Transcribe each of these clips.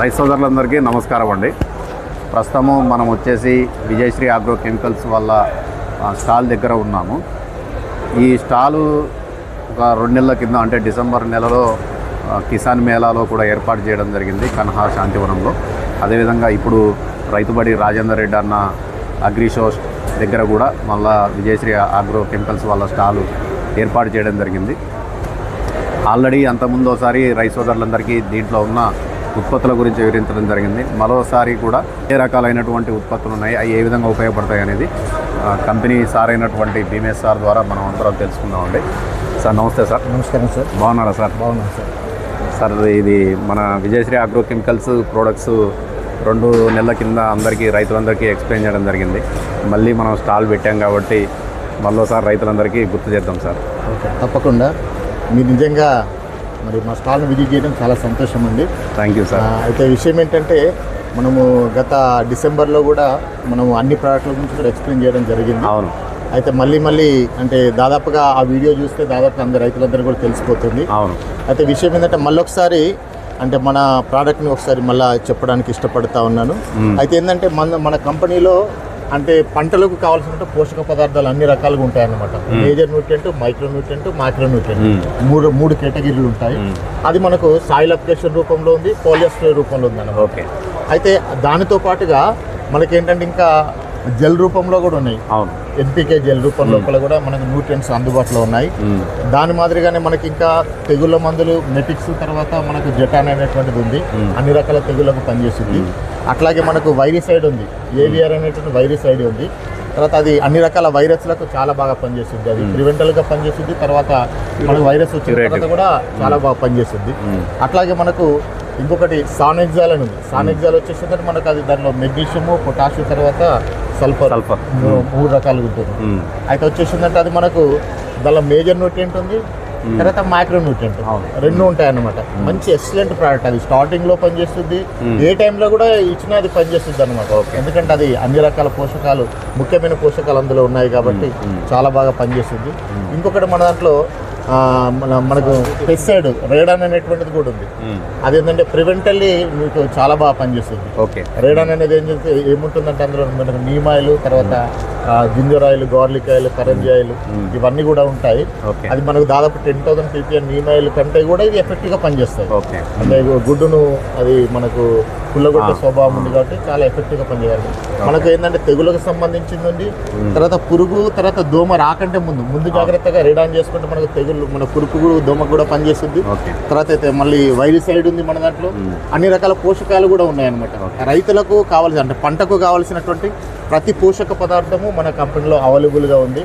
రైతు సోదరులందరికీ నమస్కారం అండి. ప్రస్తుతము మనం వచ్చేసి విజయశ్రీ ఆగ్రో కెమికల్స్ వాళ్ళ స్టాల్ దగ్గర ఉన్నాము. ఈ స్టాలు ఒక 2 నెలల కింద అంటే డిసెంబర్ నెలలో కిసాన్ మేళాలో కూడా ఏర్పాటు చేయడం జరిగింది కన్హా శాంతివనంలో. అదేవిధంగా ఇప్పుడు రైతుబడి రాజేందర్ రెడ్డి అన్న అగ్రి షో దగ్గర కూడా మళ్ళా విజయశ్రీ ఆగ్రో కెమికల్స్ వాళ్ళ స్టాలు ఏర్పాటు చేయడం జరిగింది. ఆల్రెడీ అంతకుముందు ఒకసారి రైతు సోదరులందరికీ దీంట్లో ఉన్న ఉత్పత్తుల గురించి వివరించడం జరిగింది. మరోసారి కూడా ఏ రకాలైనటువంటి ఉత్పత్తులు ఉన్నాయి, అవి ఏ విధంగా ఉపయోగపడతాయి అనేది కంపెనీ సార్ అయినటువంటి భీమేష్ సార్ ద్వారా మనం అందరం తెలుసుకుందామండి. సార్ నమస్తే సార్. నమస్కారం సార్. బాగున్నారా సార్? బాగున్నాను సార్. సార్ ఇది మన విజయశ్రీ ఆగ్రో కెమికల్స్ ప్రోడక్ట్స్ 2 నెలల కింద అందరికీ రైతులందరికీ ఎక్స్ప్లెయిన్ చేయడం జరిగింది. మళ్ళీ మనం స్టాల్ పెట్టాం కాబట్టి మళ్ళీసారి రైతులందరికీ గుర్తు చేద్దాం సార్. ఓకే, తప్పకుండా. మీరు నిజంగా మరి మా స్టాల్ని విజిట్ చేయడం చాలా సంతోషం అండి. Thank you sir. అయితే విషయం ఏంటంటే మనము గత డిసెంబర్లో కూడా మనము అన్ని ప్రోడక్ట్ల గురించి కూడా ఎక్స్ప్లెయిన్ చేయడం జరిగింది. అవును. అయితే మళ్ళీ అంటే దాదాపుగా ఆ వీడియో చూస్తే దాదాపు అందరు రైతులందరూ కూడా తెలిసిపోతుంది. అవును. అయితే విషయం ఏంటంటే మళ్ళీ ఒకసారి అంటే మన ప్రోడక్ట్ని ఒకసారి మళ్ళీ చెప్పడానికి ఇష్టపడతా ఉన్నాను. అయితే ఏంటంటే మన కంపెనీలో అంటే పంటలకు కావాల్సిన పోషక పదార్థాలు అన్ని రకాలుగా ఉంటాయన్నమాట. Major nutrient, micro nutrient, micro nutrient మూడు కేటగిరీలు ఉంటాయి. అది మనకు సాయిల్ అప్లికేషన్ రూపంలో ఉంది, పోలియస్టర్ రూపంలో ఉంది అన్నమాట. ఓకే. అయితే దానితో పాటుగా మనకేంటంటే ఇంకా జెల్ రూపంలో కూడా ఉన్నాయి. అవును. ఎన్పికే జెల్ రూపంలో కూడా మనకు న్యూట్రియంట్స్ అందుబాటులో ఉన్నాయి. దాని మాదిరిగానే మనకి ఇంకా తెగుళ్ళ మందులు మెటిక్స్, తర్వాత మనకు జెటాన్ అనేటువంటిది ఉంది, అన్ని రకాల తెగుళ్ళకు పనిచేస్తుంది. అట్లాగే మనకు వైరిసైడ్ ఉంది, ఏవిఆర్ అనేటువంటి వైరిసైడ్ ఉంది. తర్వాత అది అన్ని రకాల వైరస్లకు చాలా బాగా పనిచేస్తుంది. అది ప్రివెంటల్గా పనిచేస్తుంది. తర్వాత మనకు వైరస్ వచ్చిన తర్వాత కూడా చాలా బాగా పనిచేస్తుంది. అట్లాగే మనకు ఇంకొకటి సానెక్సాల్ అని ఉంది. సానెక్సాల్ వచ్చేసిందంటే మనకు అది దానిలో మెగ్నీషియము, పొటాషియం, తర్వాత సల్ఫర్ 3 రకాలుగా ఉంటుంది. అయితే వచ్చేసిందంటే అది మనకు దానిలో మేజర్ న్యూట్రియంట్ ఉంది, తర్వాత మైక్రో న్యూట్రియంట్, 2 ఉంటాయి అన్నమాట. మంచి ఎక్సలెంట్ ప్రోడక్ట్. అది స్టార్టింగ్ లో పనిచేస్తుంది, ఏ టైంలో కూడా ఇచ్చినా అది పనిచేస్తుంది అనమాట. ఎందుకంటే అది అన్ని రకాల పోషకాలు, ముఖ్యమైన పోషకాలు అందులో ఉన్నాయి కాబట్టి చాలా బాగా పనిచేస్తుంది. ఇంకొకటి మన దాంట్లో మనకు పెస్టిసైడ్ రేడాన్ అనేటువంటిది కూడా ఉంది. అదేంటంటే ప్రివెంటల్లీ మీకు చాలా బాగా పనిచేస్తుంది. ఓకే. రేడాన్ అనేది ఏముంటుందంటే అందులో మనకు నీమ్ ఆయిల్, తర్వాత ginger oil, garlic oil, karanja oil, ఇవన్నీ కూడా ఉంటాయి. అది మనకు దాదాపు 10,000 ppm నీమ్ ఆయిల్ కంటే కూడా ఇది ఎఫెక్టివ్గా పనిచేస్తుంది. అంటే గుడ్డును అది మనకు పుల్లగొట్టే స్వభావం ఉంది కాబట్టి చాలా ఎఫెక్టివ్గా పనిచేయాలి. మనకు ఏంటంటే తెగులకు సంబంధించింది ఉంది, తర్వాత పురుగు, తర్వాత దోమ రాకంటే ముందు జాగ్రత్తగా రేడాన్ చేసుకుంటే మనకు తెగులు, మన పురుగు దోమ కూడా పనిచేస్తుంది. తర్వాత అయితే మళ్ళీ వైరిసైడ్ ఉంది మన దాంట్లో. అన్ని రకాల పోషకాలు కూడా ఉన్నాయన్నమాట. రైతులకు కావాల్సిన అంటే పంటకు కావాల్సినటువంటి ప్రతి పోషక పదార్థము మన కంపెనీలో అవైలబుల్గా ఉంది.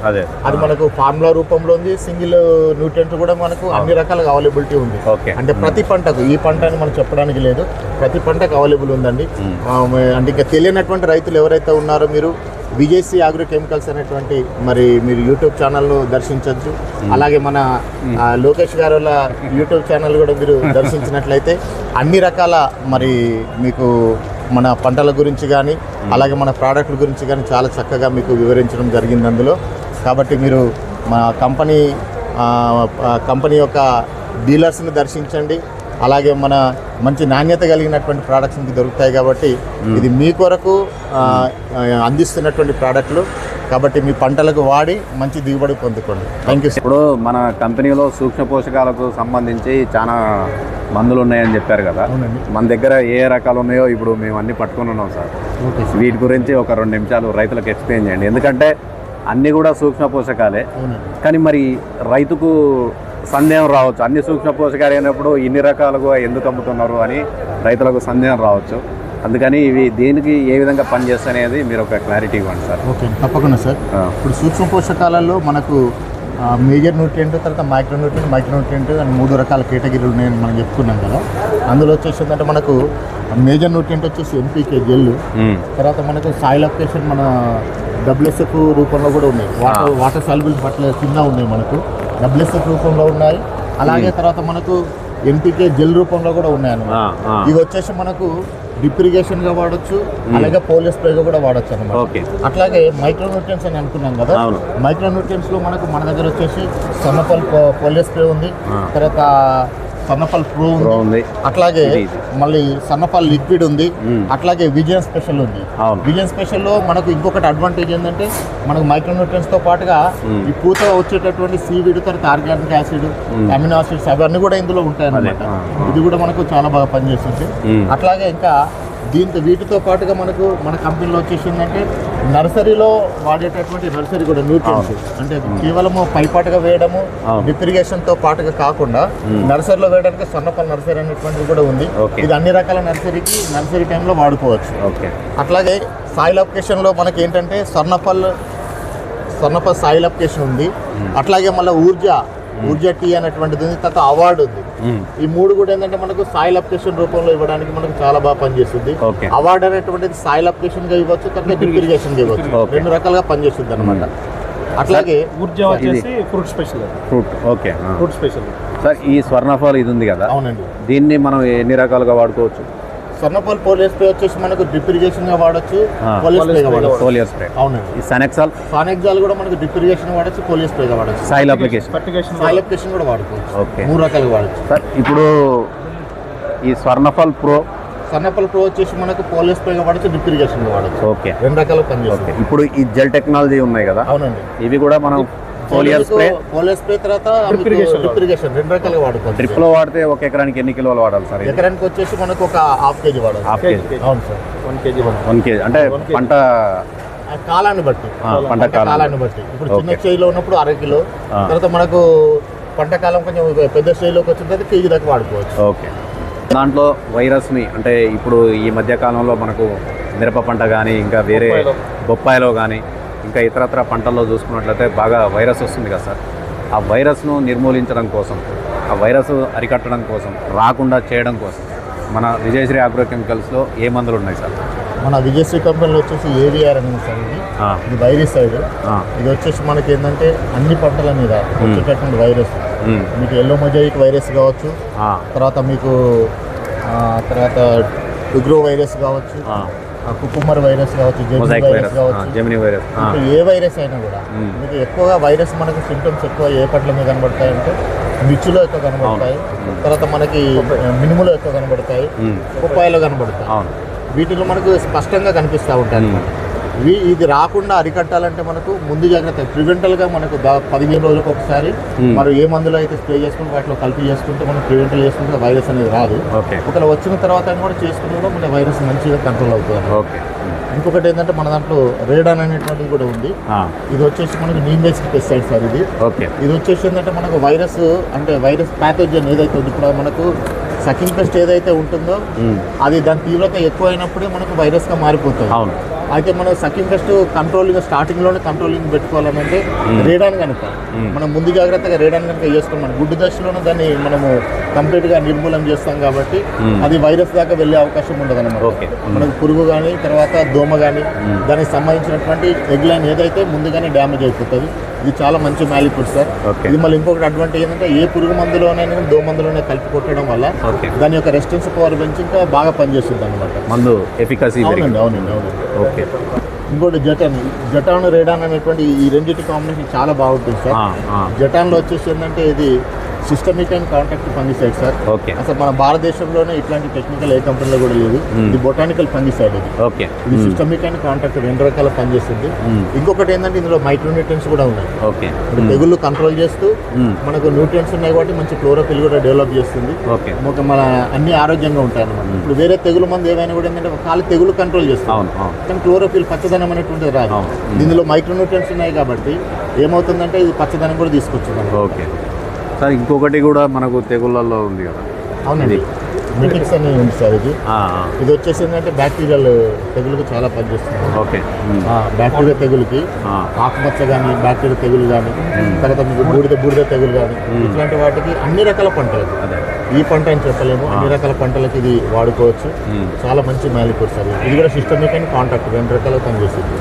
అది మనకు ఫార్ములా రూపంలో ఉంది. సింగిల్ న్యూట్రియంట్ కూడా మనకు అన్ని రకాలుగా అవైలబిలిటీ ఉంది. అంటే ప్రతి పంటకు, ఈ పంట అని మనం చెప్పడానికి లేదు, ప్రతి పంటకు అవైలబుల్ ఉందండి. అంటే ఇంకా తెలియనటువంటి రైతులు ఎవరైతే ఉన్నారో మీరు విజయశ్రీ ఆగ్రో కెమికల్స్ అనేటువంటి మరి మీరు యూట్యూబ్ ఛానల్ను దర్శించవచ్చు. అలాగే మన లోకేష్ గారు వాళ్ళ యూట్యూబ్ ఛానల్ కూడా మీరు దర్శించినట్లయితే అన్ని రకాల మరి మీకు మన పంటల గురించి కానీ అలాగే మన ప్రోడక్ట్ల గురించి కానీ చాలా చక్కగా మీకు వివరించడం జరిగింది అందులో. కాబట్టి మీరు మా కంపెనీ యొక్క డీలర్స్ని దర్శించండి. అలాగే మన మంచి నాణ్యత కలిగినటువంటి ప్రోడక్ట్స్ మీకు దొరుకుతాయి కాబట్టి ఇది మీ కొరకు అందిస్తున్నటువంటి ప్రోడక్ట్లు. కాబట్టి మీ పంటలకు వాడి మంచి దిగుబడి పొందుకోండి. Thank you. ఇప్పుడు మన కంపెనీలో సూక్ష్మ పోషకాలకు సంబంధించి చాలా మందులు ఉన్నాయని చెప్పారు కదా. మన దగ్గర ఏ రకాలు ఉన్నాయో ఇప్పుడు మేము అన్ని పట్టుకుని ఉన్నాం సార్. వీటి గురించి ఒక 2 నిమిషాలు రైతులకు ఎక్స్ప్లెయిన్ చేయండి. ఎందుకంటే అన్నీ కూడా సూక్ష్మ పోషకాలే, కానీ మరి రైతుకు సందేహం రావచ్చు, అన్ని సూక్ష్మ పోషకాలు అయినప్పుడు ఇన్ని రకాలుగా ఎందుకు అమ్ముతున్నారు అని రైతులకు సందేహం రావచ్చు. అందుకని ఇవి దేనికి ఏ విధంగా పనిచేస్తాయి అనేది మీరు ఒక క్లారిటీ ఇవ్వండి సార్. ఓకే, తప్పకుండా సార్. ఇప్పుడు సూక్ష్మ పోషకాలలో మనకు మేజర్ న్యూట్రియంట్, తర్వాత మైక్రో న్యూట్రియంట్ అని 3 రకాల కేటగిరీలు ఉన్నాయని మనం చెప్పుకున్నాం కదా. అందులో వచ్చేసిందంటే మనకు మేజర్ న్యూట్రియంట్ వచ్చేసి ఎన్పికే జెల్, తర్వాత మనకు సాయిల్ అప్లికేషన్ మన WSF రూపంలో కూడా ఉన్నాయి. వాటర్ సాల్యుబుల్ ఫర్టిలైజర్ కింద ఉన్నాయి, మనకు WSF రూపంలో ఉన్నాయి. అలాగే తర్వాత మనకు ఎన్పికే జెల్ రూపంలో కూడా ఉన్నాయి అన్నమాట. ఇవి వచ్చేసి మనకు డ్రిప్ ఇరిగేషన్ గా వాడచ్చు, అలాగే పోలియో స్ప్రేగా కూడా వాడచ్చు అన్నమాట. అట్లాగే మైక్రో న్యూట్రియంట్స్ అని అనుకున్నాం కదా. మైక్రో న్యూట్రియంట్స్ లో మన దగ్గర వచ్చేసి సన్నపల్ పోలియో స్ప్రే ఉంది, తర్వాత సన్నపల్ ప్రో Pro ఉంది. అట్లాగే ఇది. మళ్ళీ సన్నపల్ లిక్విడ్ ఉంది. అట్లాగే విజయన్ స్పెషల్ ఉంది. అవును. విజయన్ స్పెషల్ లో మనకు ఇంకొకటి అడ్వాంటేజ్ ఏంటంటే మనకు మైక్రోన్యూట్రియన్స్ తో పాటుగా ఈ పూత వచ్చేటటువంటి సీవీడ్ తర్వాత ఆర్గానిక్ యాసిడ్ అమినో ఆసిడ్స్ అవన్నీ కూడా ఇందులో ఉంటాయి అన్నమాట. ఇది కూడా మనకు చాలా బాగా పనిచేస్తుంది. అట్లాగే ఇంకా వీటితో పాటుగా మన కంపెనీలో వచ్చేసిందంటే నర్సరీలో వాడేటటువంటి నర్సరీ కూడా న్యూట్రియన్స్ అంటే కేవలము పైపాటుగా వేయడము డ్రిప్ ఇరిగేషన్ తో పాటుగా కాకుండా నర్సరీలో వేయడానికి సన్నపల్ నర్సరీ అనేటువంటిది కూడా ఉంది. ఇది అన్ని రకాల నర్సరీ టైంలో వాడుకోవచ్చు. అట్లాగే సాయిల్ అప్లికేషన్ లో మనకి ఏంటంటే స్వర్ణపల్ సాయిల్ అప్లికేషన్ ఉంది. అట్లాగే మళ్ళీ ఊర్జా టీ అనేటువంటిది ఉంది. తర్వాత అవార్డు ఉంది. ఈ మూడు కూడా ఏంటంటే మనకు సాయిల్ అప్లికేషన్ రూపంలో ఇవ్వడానికి మనకు చాలా బాగా పనిచేస్తుంది. అవార్డు అనేటువంటిది సాయిల్ అప్లికేషన్ గా ఇవ్వచ్చు, తర్వాత డ్రిప్ ఇరిగేషన్ గా ఇవ్వచ్చు. రెండు రకాలుగా పనిచేస్తుంది అనమాట. అట్లాగే ఫ్రూట్ స్పెషల్ సార్ ఈ స్వర్ణఫల్ ఇది ఉంది కదా, అవునండి, దీన్ని మనం ఎన్ని రకాలుగా వాడుకోవచ్చు? స్వర్ణపల్ పోలియర్ స్ప్రే వచ్చేసి మనకు డ్రిప్ ఇరిగేషన్ గా వాడచ్చు, పోలియర్ స్ప్రే. అవునండి. ఈ సనెక్సాల్ కూడా మనకు డ్రిప్ ఇరిగేషన్ వాడచ్చు, పోలియర్ స్ప్రే గా వాడచ్చు. సాయిల్ అప్లికేషన్ కూడా వాడుకోవచ్చు. ఓకే, 3 రకాలుగా వాడచ్చు. సార్ ఇప్పుడు ఈ స్వర్ణఫల్ ప్రో వచ్చేసి మనకు పోలియర్ స్ప్రే గా వాడచ్చు, డ్రిప్ ఇరిగేషన్ గా వాడచ్చు. ఓకే, 2 రకాలుగా పనిచేస్తుంది. ఇప్పుడు ఈ జెల్ టెక్నాలజీ ఉన్నాయి కదా, అవునండి, ఇవి కూడా మనం పోలియర్ స్ప్రే తర్వాత డ్రిప్ ఇరిగేషన్ 2 రకాలుగా వాడుకోవచ్చు. డ్రిప్ లో వాడితే ఒక ఎకరానికి ఎన్ని కిలోలు వాడాలి సార్? ఎకరానికి వచ్చేసి మనకు ఒక ½ కేజీ వాడాలి. ½ కేజీ. అవును సార్, 1 కేజీ. 1 కేజీ అంటే పంట కాలాన్ని బట్టి ఇప్పుడు చిన్న స్టేజ్లో ఉన్నప్పుడు 1/2 కిలో, తర్వాత మనకు పంట కాలం కొంచెం పెద్ద స్టేజ్లోకి వచ్చిన తర్వాత కేజీ దాకా వాడుకోవచ్చు. ఓకే, దాంట్లో వైరస్ని అంటే ఇప్పుడు ఈ మధ్య కాలంలో మనకు మిరప పంట కానీ ఇంకా వేరే బొప్పాయిలో కానీ ఇంకా ఇతరత్ర పంటల్లో చూసుకున్నట్లయితే బాగా వైరస్ వస్తుంది కదా సార్. ఆ వైరస్ను నిర్మూలించడం కోసం, ఆ వైరస్ అరికట్టడం కోసం, రాకుండా చేయడం కోసం మన విజయశ్రీ ఆగ్రో కెమికల్స్లో ఏ మందులు ఉన్నాయి సార్? మన విజయశ్రీ కంపెనీలో వచ్చేసి ఏవిఆర్ అని ఉంది సార్. ఇది వైరస్ సైడ్. ఇది వచ్చేసి మనకి ఏంటంటే అన్ని పంటల మీద వచ్చేటటువంటి వైరస్, మీకు ఎల్లో మొజాయిక్ వైరస్ కావచ్చు, తర్వాత మీకు డుగ్రో వైరస్ కావచ్చు, కుకుమర్ వైరస్ కావచ్చు, జెమిని వైరస్ కావచ్చు. ఏ వైరస్ అయినా కూడా మీకు ఎక్కువగా వైరస్ మనకు సింటమ్స్ ఎక్కువ ఏ పంటల మీద కనబడతాయి అంటే మిర్చిలో ఎక్కువ కనబడతాయి, తర్వాత మనకి మినుములో ఎక్కువ కనబడతాయి, బొప్పాయిలో కనబడతాయి. వీటిలో మనకు స్పష్టంగా కనిపిస్తూ ఉంటాయి అన్నమాట. ఇది రాకుండా అరికట్టాలంటే మనకు ముందు జాగ్రత్త ప్రివెంటల్గా మనకు 15 రోజులకు ఒకసారి మనం ఏ మందులు అయితే స్ప్రే చేసుకుంటే వాటిలో కలిపి చేసుకుంటే మనం ప్రివెంటల్ చేసుకుంటే వైరస్ అనేది రాదు. ఒకవేళ వచ్చిన తర్వాత కూడా చేసుకుని కూడా మన వైరస్ మంచిగా కంట్రోల్ అవుతుంది. ఇంకొకటి ఏంటంటే మన దాంట్లో రేడాన్ అనేటువంటిది కూడా ఉంది. ఇది వచ్చేసి మనకు నీమ్ బేస్డ్ పెస్టిసైడ్ సార్. ఇది వచ్చేసి ఏంటంటే మనకు వైరస్ ప్యాథోజన్ ఏదైతే ఉంది, ఇప్పుడు మనకు సకింగ్ పెస్ట్ ఏదైతే ఉంటుందో అది దాని తీవ్రత ఎక్కువ అయినప్పుడే మనకు వైరస్గా మారిపోతుంది. అయితే మనం సకింగ్ పెస్ట్ స్టార్టింగ్లోనే కంట్రోలింగ్ పెట్టుకోవాలంటే రేడాన్ కనుక మనం ముందు జాగ్రత్తగా రేడాన్ కనుక చేసుకుని మన గుడ్డు దశలోనే దాన్ని మనము కంప్లీట్గా నిర్మూలన చేస్తాం కాబట్టి అది వైరస్ దాకా వెళ్ళే అవకాశం ఉండదు అన్నమాట. మనకు పురుగు కానీ తర్వాత దోమ కానీ దానికి సంబంధించినటువంటి ఎగ్ లైన్ ఏదైతే ముందుగానే డ్యామేజ్ అయిపోతుంది. ఇది చాలా మంచి మ్యాలిక్యూడ్ సార్. ఇది మళ్ళీ ఇంకొకటి అడ్వాంటేజ్ ఏంటంటే ఏ పురుగు మందులోనైనా దోమందులోనే కలిపి కొట్టడం వల్ల దాని యొక్క రెసిస్టెన్స్ పవర్ పెంచి ఇంకా బాగా పనిచేస్తుంది అనమాట. మందు ఎఫికసీ. అవునండి. ఓకే, ఇంకోటి జటాన్ రేడాన్ అనేటువంటి ఈ రెండింటి కాంబినేషన్ చాలా బాగుంటుంది సార్. జటాన్లో వచ్చేసి ఏంటంటే ఇది systemic and contact fungicide sir. అసలు మన భారతదేశంలోనే ఇట్లాంటి టెక్నికల్ ఏ కంపెనీలో కూడా లేదు. ఇది బొటానికల్ ఫంగిసైడ్. ఇది సిస్టమిక్ అండ్ కాంటాక్ట్ 2 రకాల పనిచేస్తుంది. ఇంకొకటి ఏంటంటే ఇందులో మైక్రోన్యూట్రియన్స్ కూడా ఉన్నాయి. తెగుళ్ళు కంట్రోల్ చేస్తూ మనకు న్యూట్రియన్స్ ఉన్నాయి కాబట్టి మంచి క్లోరోఫిల్ కూడా డెవలప్ చేస్తుంది. మన అన్ని ఆరోగ్యంగా ఉంటాయి అన్నమాట. ఇప్పుడు వేరే తెగులు మందు ఏమైనా కూడా ఏంటంటే ఖాళీ తెగులు కంట్రోల్ చేస్తాం కానీ క్లోరోఫిల్ పచ్చదనం అనేటువంటిది రాదు. ఇందులో మైక్రోన్యూట్రియన్స్ ఉన్నాయి కాబట్టి ఏమవుతుందంటే ఇది పచ్చదనం కూడా తీసుకొచ్చింది. సార్ ఇంకొకటి కూడా మనకు తెగుళ్ళల్లో ఉంది కదా. అవునండి, మిటిక్స్ అని ఉంది సార్. ఇది వచ్చేసి ఏంటంటే బ్యాక్టీరియల్ తెగులుకి చాలా పనిచేస్తుంది. బ్యాక్టీరియా తెగులుకి ఆకుమచ్చ కానీ బ్యాక్టీరియా తెగులు కానీ తర్వాత మీకు బూడిద తెగులు కానీ ఇట్లాంటి వాటికి అన్ని రకాల పంటలకు, ఈ పంట అని చెప్పలేము, అన్ని రకాల పంటలకు ఇది వాడుకోవచ్చు. చాలా మంచి మ్యాలిక్యూడ్ సార్. ఇది కూడా సిస్టమిక్ అండ్ కాంటాక్ట్ 2 రకాలుగా పనిచేస్తుంది.